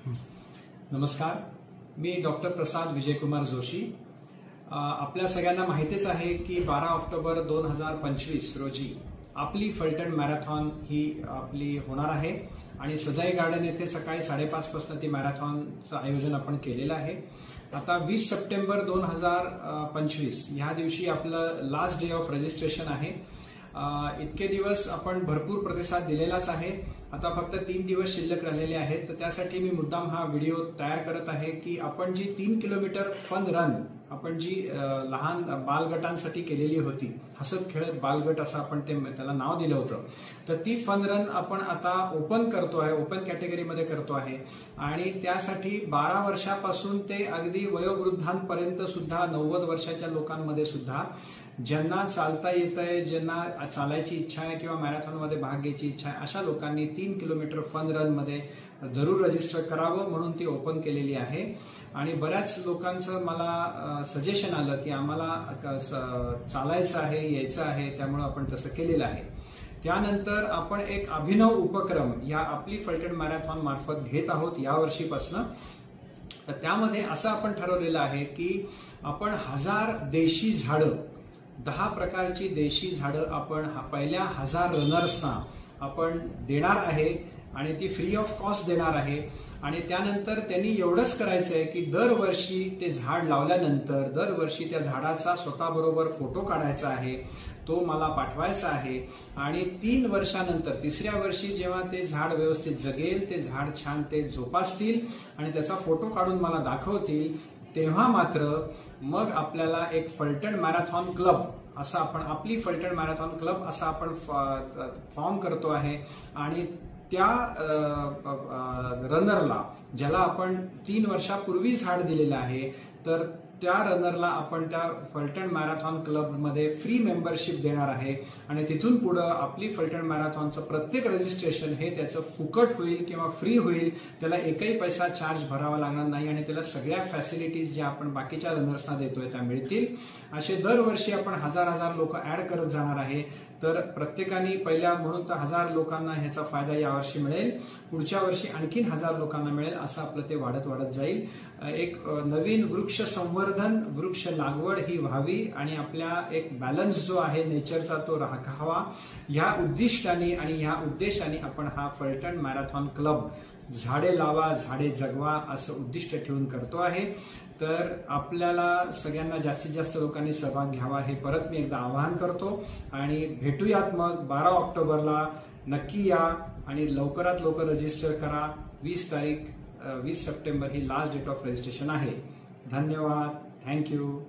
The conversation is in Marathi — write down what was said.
नमस्कार, मी डॉक्टर प्रसाद विजयकुमार जोशी। आपल्या सगळ्यांना माहितीच आहे की 12 ऑक्टोबर 2025 रोजी आपली फलटण मॅरेथॉन ही आपली होणार आहे आणि सजाई गार्डन येथे सकाळी 5:30 पासून ती मॅरेथॉनचं आयोजन आपण केलेलं आहे। आता 20 सप्टेंबर 2025 ह्या दिवशी आपलं लास्ट डे ऑफ रजिस्ट्रेशन आहे। इतके दिवस आपण भरपूर प्रतिसाद दिलेलाच आहे। आता फक्त 3 दिवस शिल्लक राहिलेले आहेत, तर त्यासाठी मी मुद्दाम हा व्हिडिओ तयार करत आहे की आपण जी 3 किलोमीटर फन रन आपण जी लहान बालगटांसाठी केलेली होती, हसत खेळत बालगट असं आपण त्याला नाव दिलं होतं, तर ती फन रन आपण आता ओपन करतो आहे, ओपन कॅटेगरीमध्ये करतो आहे। आणि त्यासाठी 12 वर्षापासून ते अगदी वयोवृद्धांपर्यंत सुद्धा 90 वर्षाच्या लोकांमध्ये सुद्धा ज्यांना चालता येतंय, ज्यांना चालायची इच्छा आहे किंवा मॅरेथॉनमध्ये भाग घ्यायची इच्छा आहे, अशा लोकांनी 3 किलोमीटर फन रन मध्ये जरूर रजिस्टर करावं म्हणून ती ओपन केलेली आहे। आणि बऱ्याच लोकांचं मला सजेशन आलं की आम्हाला चालायचं आहे, यायचं आहे, त्यामुळे आपण तसं केलेलं आहे। त्यानंतर आपण एक अभिनव उपक्रम या आपली फलटण मॅरेथॉन मार्फत घेत आहोत या वर्षीपासून। तर त्यामध्ये असं आपण ठरवलेलं आहे की आपण 1000 देशी झाडं, 10 प्रकारची देशी झाडं आपण पहिल्या 1000 रनर्सना आपण देणार आहे आणि ती फ्री ऑफ कॉस्ट देणार आहे। आणि त्यानंतर त्यांनी एवढंच करायचं आहे की दरवर्षी ते झाड लावल्यानंतर दरवर्षी त्या झाडाचा स्वतःबरोबर फोटो काढायचा आहे, तो मला पाठवायचा आहे। आणि 3 वर्षानंतर 3ऱ्या वर्षी जेव्हा ते झाड व्यवस्थित जगेल, ते झाड छान ते जोपासतील आणि त्याचा फोटो काढून मला दाखवतील, तेव्हा मात्र मग आपल्याला एक फलटण मॅरेथॉन क्लब असं आपण आपली फलटण मॅरेथॉन क्लब असा आपण फॉर्म करतो आहे। आणि त्या रनरला, ज्याला आपण 3 वर्षापूर्वी झाड दिलेलं आहे, तर त्या रनरला आपण त्या फलटण मॅरेथॉन क्लबमध्ये फ्री मेंबरशिप देणार आहे। आणि तिथून पुढे आपली फलटण मॅरेथॉनचं प्रत्येक रजिस्ट्रेशन हे त्याचं फुकट होईल किंवा फ्री होईल, त्याला एकही पैसा चार्ज भरावा लागणार नाही आणि त्याला सगळ्या फॅसिलिटीज ज्या आपण बाकीच्या रनर्सना देतोय त्या मिळतील। असे दरवर्षी आपण 1000 लोक ऍड करत जाणार आहे। तर प्रत्येकाने पहिल्या म्हणून तर 1000 लोकांना ह्याचा फायदा यावर्षी मिळेल, पुढच्या वर्षी आणखीन 1000 लोकांना मिळेल, असं आपलं ते वाढत वाढत जाईल। एक नवीन वृक्ष संवर्धन, वृक्ष लागवड ही व्हावी आणि आपल्या एक बॅलन्स जो आहे नेचरचा तो राखावा, ह्या उद्दिष्टाने आणि ह्या उद्देशाने आपण हा फलटण मॅरेथॉन क्लब झाडे लावा झाडे जगवा असं उद्दिष्ट ठेवून करतो आहे। तर आपल्याला सगळ्यांना जास्तीत जास्त लोकांनी सहभाग घ्यावा हे परत मी एकदा आवाहन करतो। आणि भेटूयात मग 12 ऑक्टोबरला, नक्की या आणि लवकरात लवकर रजिस्टर करा। 20 सप्टेंबर ही लास्ट डेट ऑफ रजिस्ट्रेशन आहे। धन्यवाद, थँक्यू।